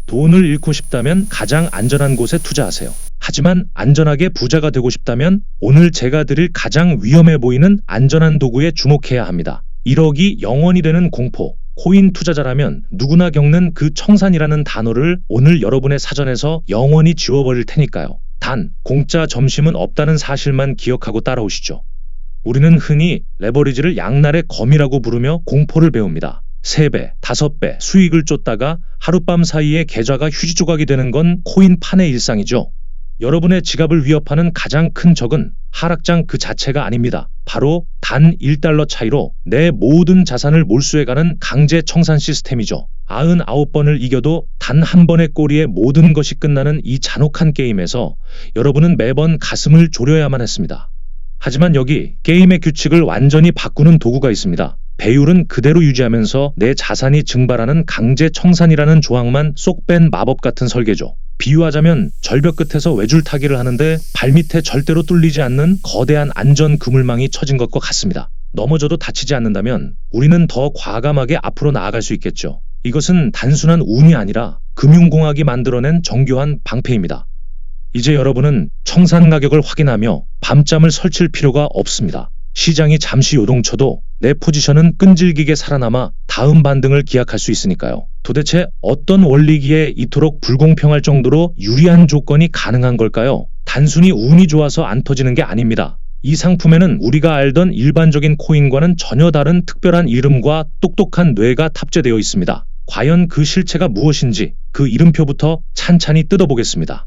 돈을 잃고 싶다면 가장 안전한 곳에 투자하세요. 하지만 안전하게 부자가 되고 싶다면 오늘 제가 드릴 가장 위험해 보이는 안전한 도구에 주목해야 합니다. 1억이 0원이 되는 공포. 코인 투자자라면 누구나 겪는 그 청산이라는 단어를 오늘 여러분의 사전에서 영원히 지워버릴 테니까요. 단, 공짜 점심은 없다는 사실만 기억하고 따라오시죠. 우리는 흔히 레버리지를 양날의 검이라고 부르며 공포를 배웁니다. 3배, 5배 수익을 쫓다가 하룻밤 사이에 계좌가 휴지 조각이 되는 건 코인판의 일상이죠. 여러분의 지갑을 위협하는 가장 큰 적은 하락장 그 자체가 아닙니다. 바로 단 1달러 차이로 내 모든 자산을 몰수해가는 강제 청산 시스템이죠. 99번을 이겨도 단 한 번의 꼬리에 모든 것이 끝나는 이 잔혹한 게임에서 여러분은 매번 가슴을 졸여야만 했습니다. 하지만 여기 게임의 규칙을 완전히 바꾸는 도구가 있습니다. 배율은 그대로 유지하면서 내 자산이 증발하는 강제 청산이라는 조항만 쏙 뺀 마법 같은 설계죠. 비유하자면 절벽 끝에서 외줄타기를 하는데 발밑에 절대로 뚫리지 않는 거대한 안전 그물망이 쳐진 것과 같습니다. 넘어져도 다치지 않는다면 우리는 더 과감하게 앞으로 나아갈 수 있겠죠. 이것은 단순한 운이 아니라 금융공학이 만들어낸 정교한 방패입니다. 이제 여러분은 청산 가격을 확인하며 밤잠을 설칠 필요가 없습니다. 시장이 잠시 요동쳐도 내 포지션은 끈질기게 살아남아 다음 반등을 기약할 수 있으니까요. 도대체 어떤 원리기에 이토록 불공평할 정도로 유리한 조건이 가능한 걸까요? 단순히 운이 좋아서 안 터지는 게 아닙니다. 이 상품에는 우리가 알던 일반적인 코인과는 전혀 다른 특별한 이름과 똑똑한 뇌가 탑재되어 있습니다. 과연 그 실체가 무엇인지 그 이름표부터 찬찬히 뜯어보겠습니다.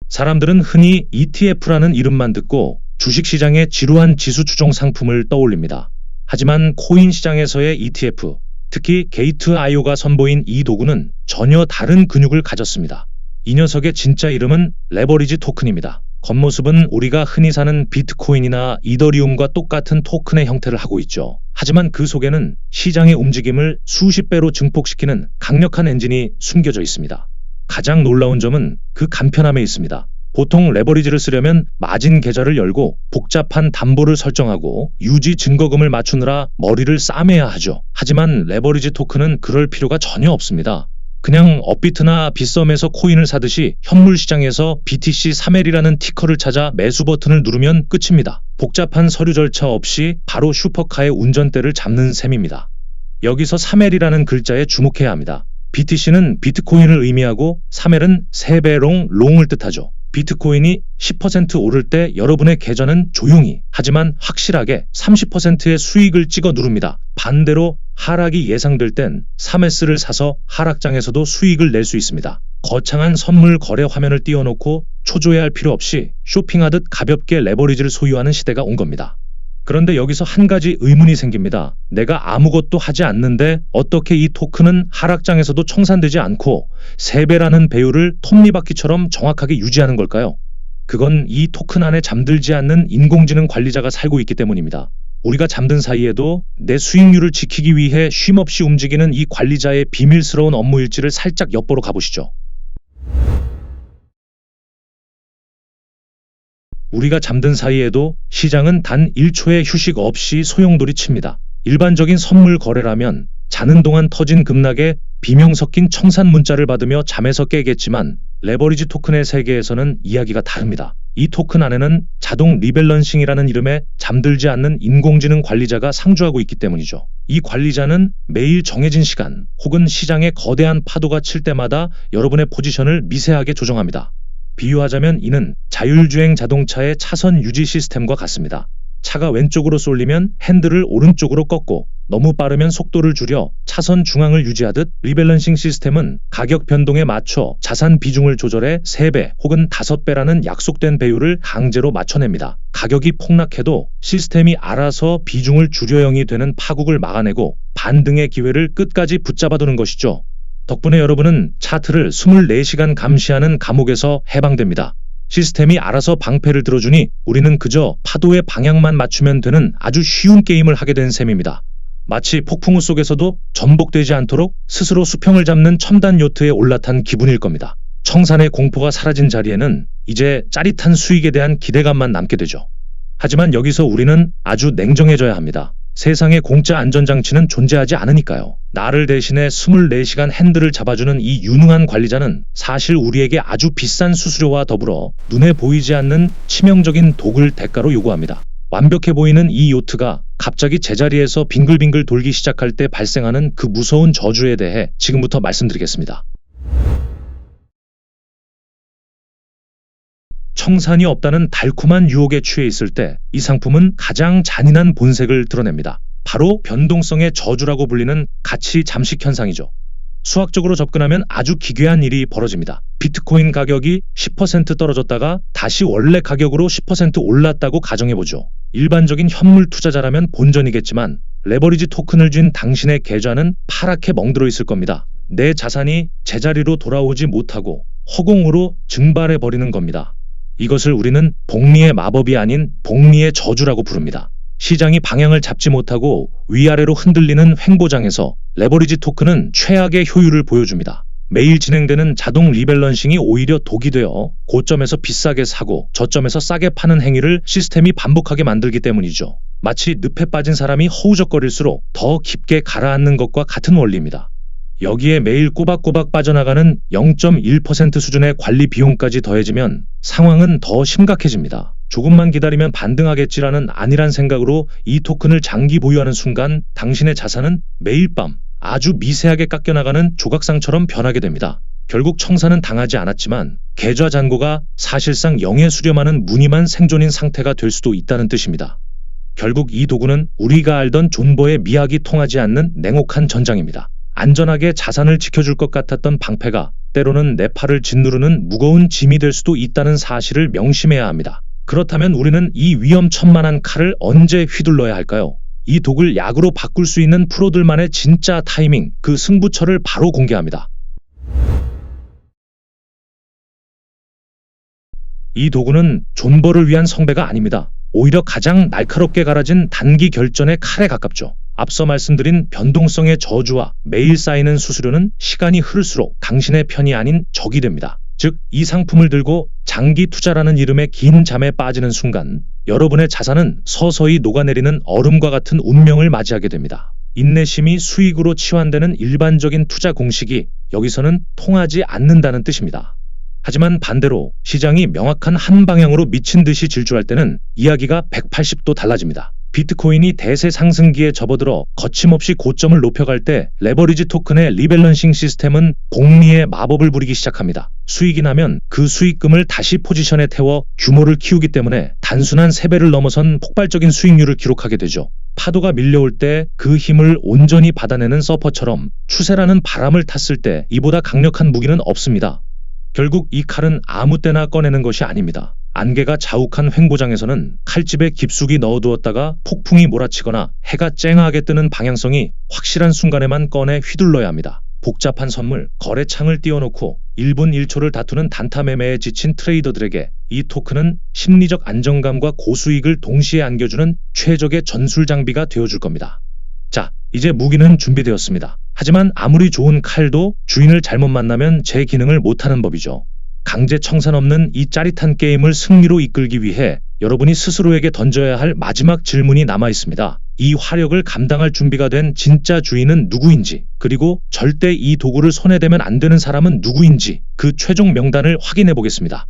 사람들은 흔히 ETF라는 이름만 듣고 주식시장의 지루한 지수 추종 상품을 떠올립니다. 하지만 코인 시장에서의 ETF, 특히 게이트.io가 선보인 이 도구는 전혀 다른 근육을 가졌습니다. 이 녀석의 진짜 이름은 레버리지 토큰입니다. 겉모습은 우리가 흔히 사는 비트코인이나 이더리움과 똑같은 토큰의 형태를 하고 있죠. 하지만 그 속에는 시장의 움직임을 수십 배로 증폭시키는 강력한 엔진이 숨겨져 있습니다. 가장 놀라운 점은 그 간편함에 있습니다. 보통 레버리지를 쓰려면 마진 계좌를 열고 복잡한 담보를 설정하고 유지 증거금을 맞추느라 머리를 싸매야 하죠. 하지만 레버리지 토큰은 그럴 필요가 전혀 없습니다. 그냥 업비트나 빗썸에서 코인을 사듯이 현물 시장에서 BTC3L이라는 티커를 찾아 매수 버튼을 누르면 끝입니다. 복잡한 서류 절차 없이 바로 슈퍼카의 운전대를 잡는 셈입니다. 여기서 3L이라는 글자에 주목해야 합니다. BTC는 비트코인을 의미하고 3L은 3배 롱을 뜻하죠. 비트코인이 10% 오를 때 여러분의 계좌는 조용히 하지만 확실하게 30%의 수익을 찍어 누릅니다. 반대로 하락이 예상될 땐 3S를 사서 하락장에서도 수익을 낼 수 있습니다. 거창한 선물 거래 화면을 띄워놓고 초조해할 필요 없이 쇼핑하듯 가볍게 레버리지를 소유하는 시대가 온 겁니다. 그런데 여기서 한 가지 의문이 생깁니다. 내가 아무것도 하지 않는데 어떻게 이 토큰은 하락장에서도 청산되지 않고 3배라는 배율을 톱니바퀴처럼 정확하게 유지하는 걸까요? 그건 이 토큰 안에 잠들지 않는 인공지능 관리자가 살고 있기 때문입니다. 우리가 잠든 사이에도 내 수익률을 지키기 위해 쉼없이 움직이는 이 관리자의 비밀스러운 업무 일지를 살짝 엿보러 가보시죠. 우리가 잠든 사이에도 시장은 단 1초의 휴식 없이 소용돌이 칩니다. 일반적인 선물 거래라면 자는 동안 터진 급락에 비명 섞인 청산 문자를 받으며 잠에서 깨겠지만 레버리지 토큰의 세계에서는 이야기가 다릅니다. 이 토큰 안에는 자동 리밸런싱이라는 이름의 잠들지 않는 인공지능 관리자가 상주하고 있기 때문이죠. 이 관리자는 매일 정해진 시간 혹은 시장의 거대한 파도가 칠 때마다 여러분의 포지션을 미세하게 조정합니다. 비유하자면 이는 자율주행 자동차의 차선 유지 시스템과 같습니다. 차가 왼쪽으로 쏠리면 핸들을 오른쪽으로 꺾고 너무 빠르면 속도를 줄여 차선 중앙을 유지하듯 리밸런싱 시스템은 가격 변동에 맞춰 자산 비중을 조절해 3배 혹은 5배라는 약속된 배율을 강제로 맞춰냅니다. 가격이 폭락해도 시스템이 알아서 비중을 줄여 0이 되는 파국을 막아내고 반등의 기회를 끝까지 붙잡아두는 것이죠. 덕분에 여러분은 차트를 24시간 감시하는 감옥에서 해방됩니다. 시스템이 알아서 방패를 들어주니 우리는 그저 파도의 방향만 맞추면 되는 아주 쉬운 게임을 하게 된 셈입니다. 마치 폭풍우 속에서도 전복되지 않도록 스스로 수평을 잡는 첨단 요트에 올라탄 기분일 겁니다. 청산의 공포가 사라진 자리에는 이제 짜릿한 수익에 대한 기대감만 남게 되죠. 하지만 여기서 우리는 아주 냉정해져야 합니다. 세상에 공짜 안전장치는 존재하지 않으니까요. 나를 대신해 24시간 핸들을 잡아주는 이 유능한 관리자는 사실 우리에게 아주 비싼 수수료와 더불어 눈에 보이지 않는 치명적인 독을 대가로 요구합니다. 완벽해 보이는 이 요트가 갑자기 제자리에서 빙글빙글 돌기 시작할 때 발생하는 그 무서운 저주에 대해 지금부터 말씀드리겠습니다. 청산이 없다는 달콤한 유혹에 취해 있을 때 이 상품은 가장 잔인한 본색을 드러냅니다. 바로 변동성의 저주라고 불리는 가치 잠식 현상이죠. 수학적으로 접근하면 아주 기괴한 일이 벌어집니다. 비트코인 가격이 10% 떨어졌다가 다시 원래 가격으로 10% 올랐다고 가정해보죠. 일반적인 현물 투자자라면 본전이겠지만 레버리지 토큰을 쥔 당신의 계좌는 파랗게 멍들어 있을 겁니다. 내 자산이 제자리로 돌아오지 못하고 허공으로 증발해버리는 겁니다. 이것을 우리는 복리의 마법이 아닌 복리의 저주라고 부릅니다. 시장이 방향을 잡지 못하고 위아래로 흔들리는 횡보장에서 레버리지 토큰은 최악의 효율을 보여줍니다. 매일 진행되는 자동 리밸런싱이 오히려 독이 되어 고점에서 비싸게 사고 저점에서 싸게 파는 행위를 시스템이 반복하게 만들기 때문이죠. 마치 늪에 빠진 사람이 허우적거릴수록 더 깊게 가라앉는 것과 같은 원리입니다. 여기에 매일 꼬박꼬박 빠져나가는 0.1% 수준의 관리 비용까지 더해지면 상황은 더 심각해집니다. 조금만 기다리면 반등하겠지라는 안일한 생각으로 이 토큰을 장기 보유하는 순간 당신의 자산은 매일 밤 아주 미세하게 깎여나가는 조각상처럼 변하게 됩니다. 결국 청산은 당하지 않았지만 계좌 잔고가 사실상 0에 수렴하는 무늬만 생존인 상태가 될 수도 있다는 뜻입니다. 결국 이 도구는 우리가 알던 존버의 미학이 통하지 않는 냉혹한 전장입니다. 안전하게 자산을 지켜줄 것 같았던 방패가 때로는 내 팔을 짓누르는 무거운 짐이 될 수도 있다는 사실을 명심해야 합니다. 그렇다면 우리는 이 위험천만한 칼을 언제 휘둘러야 할까요? 이 독을 약으로 바꿀 수 있는 프로들만의 진짜 타이밍, 그 승부처를 바로 공개합니다. 이 도구는 존버를 위한 성배가 아닙니다. 오히려 가장 날카롭게 갈아진 단기 결전의 칼에 가깝죠. 앞서 말씀드린 변동성의 저주와 매일 쌓이는 수수료는 시간이 흐를수록 당신의 편이 아닌 적이 됩니다. 즉, 이 상품을 들고 장기 투자라는 이름의 긴 잠에 빠지는 순간 여러분의 자산은 서서히 녹아내리는 얼음과 같은 운명을 맞이하게 됩니다. 인내심이 수익으로 치환되는 일반적인 투자 공식이 여기서는 통하지 않는다는 뜻입니다. 하지만 반대로 시장이 명확한 한 방향으로 미친 듯이 질주할 때는 이야기가 180도 달라집니다. 비트코인이 대세 상승기에 접어들어 거침없이 고점을 높여갈 때 레버리지 토큰의 리밸런싱 시스템은 복리의 마법을 부리기 시작합니다. 수익이 나면 그 수익금을 다시 포지션에 태워 규모를 키우기 때문에 단순한 3배를 넘어선 폭발적인 수익률을 기록하게 되죠. 파도가 밀려올 때 그 힘을 온전히 받아내는 서퍼처럼 추세라는 바람을 탔을 때 이보다 강력한 무기는 없습니다. 결국 이 칼은 아무 때나 꺼내는 것이 아닙니다. 안개가 자욱한 횡보장에서는 칼집에 깊숙이 넣어두었다가 폭풍이 몰아치거나 해가 쨍하게 뜨는 방향성이 확실한 순간에만 꺼내 휘둘러야 합니다. 복잡한 선물, 거래창을 띄워놓고 1분 1초를 다투는 단타 매매에 지친 트레이더들에게 이 토큰은 심리적 안정감과 고수익을 동시에 안겨주는 최적의 전술 장비가 되어줄 겁니다. 자, 이제 무기는 준비되었습니다. 하지만 아무리 좋은 칼도 주인을 잘못 만나면 제 기능을 못하는 법이죠. 강제 청산 없는 이 짜릿한 게임을 승리로 이끌기 위해 여러분이 스스로에게 던져야 할 마지막 질문이 남아 있습니다. 이 화력을 감당할 준비가 된 진짜 주인은 누구인지, 그리고 절대 이 도구를 손에 대면 안 되는 사람은 누구인지 그 최종 명단을 확인해 보겠습니다.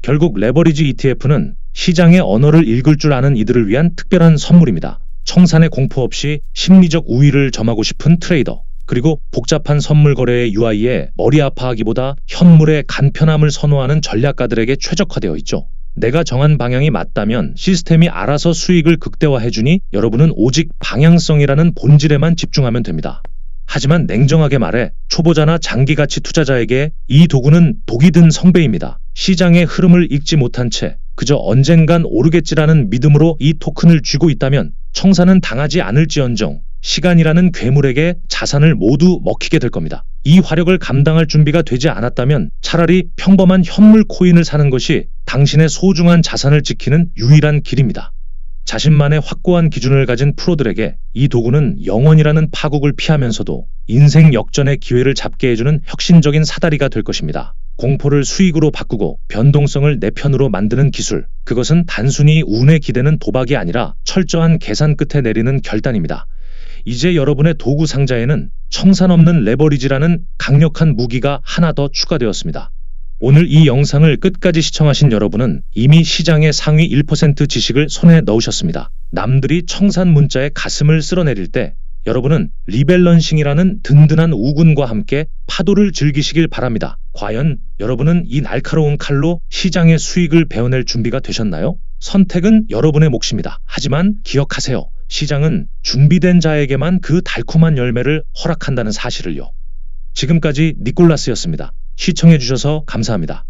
결국 레버리지 ETF는 시장의 언어를 읽을 줄 아는 이들을 위한 특별한 선물입니다. 청산의 공포 없이 심리적 우위를 점하고 싶은 트레이더, 그리고 복잡한 선물 거래의 UI에 머리 아파하기보다 현물의 간편함을 선호하는 전략가들에게 최적화되어 있죠. 내가 정한 방향이 맞다면 시스템이 알아서 수익을 극대화해주니 여러분은 오직 방향성이라는 본질에만 집중하면 됩니다. 하지만 냉정하게 말해 초보자나 장기가치 투자자에게 이 도구는 독이 든 성배입니다. 시장의 흐름을 읽지 못한 채 그저 언젠간 오르겠지라는 믿음으로 이 토큰을 쥐고 있다면 청산은 당하지 않을지언정 시간이라는 괴물에게 자산을 모두 먹히게 될 겁니다. 이 화력을 감당할 준비가 되지 않았다면 차라리 평범한 현물 코인을 사는 것이 당신의 소중한 자산을 지키는 유일한 길입니다. 자신만의 확고한 기준을 가진 프로들에게 이 도구는 영원이라는 파국을 피하면서도 인생 역전의 기회를 잡게 해주는 혁신적인 사다리가 될 것입니다. 공포를 수익으로 바꾸고 변동성을 내 편으로 만드는 기술. 그것은 단순히 운에 기대는 도박이 아니라 철저한 계산 끝에 내리는 결단입니다. 이제 여러분의 도구 상자에는 청산 없는 레버리지라는 강력한 무기가 하나 더 추가되었습니다. 오늘 이 영상을 끝까지 시청하신 여러분은 이미 시장의 상위 1% 지식을 손에 넣으셨습니다. 남들이 청산 문자에 가슴을 쓸어내릴 때 여러분은 리밸런싱이라는 든든한 우군과 함께 파도를 즐기시길 바랍니다. 과연 여러분은 이 날카로운 칼로 시장의 수익을 베어낼 준비가 되셨나요? 선택은 여러분의 몫입니다. 하지만 기억하세요. 시장은 준비된 자에게만 그 달콤한 열매를 허락한다는 사실을요. 지금까지 니콜라스였습니다. 시청해주셔서 감사합니다.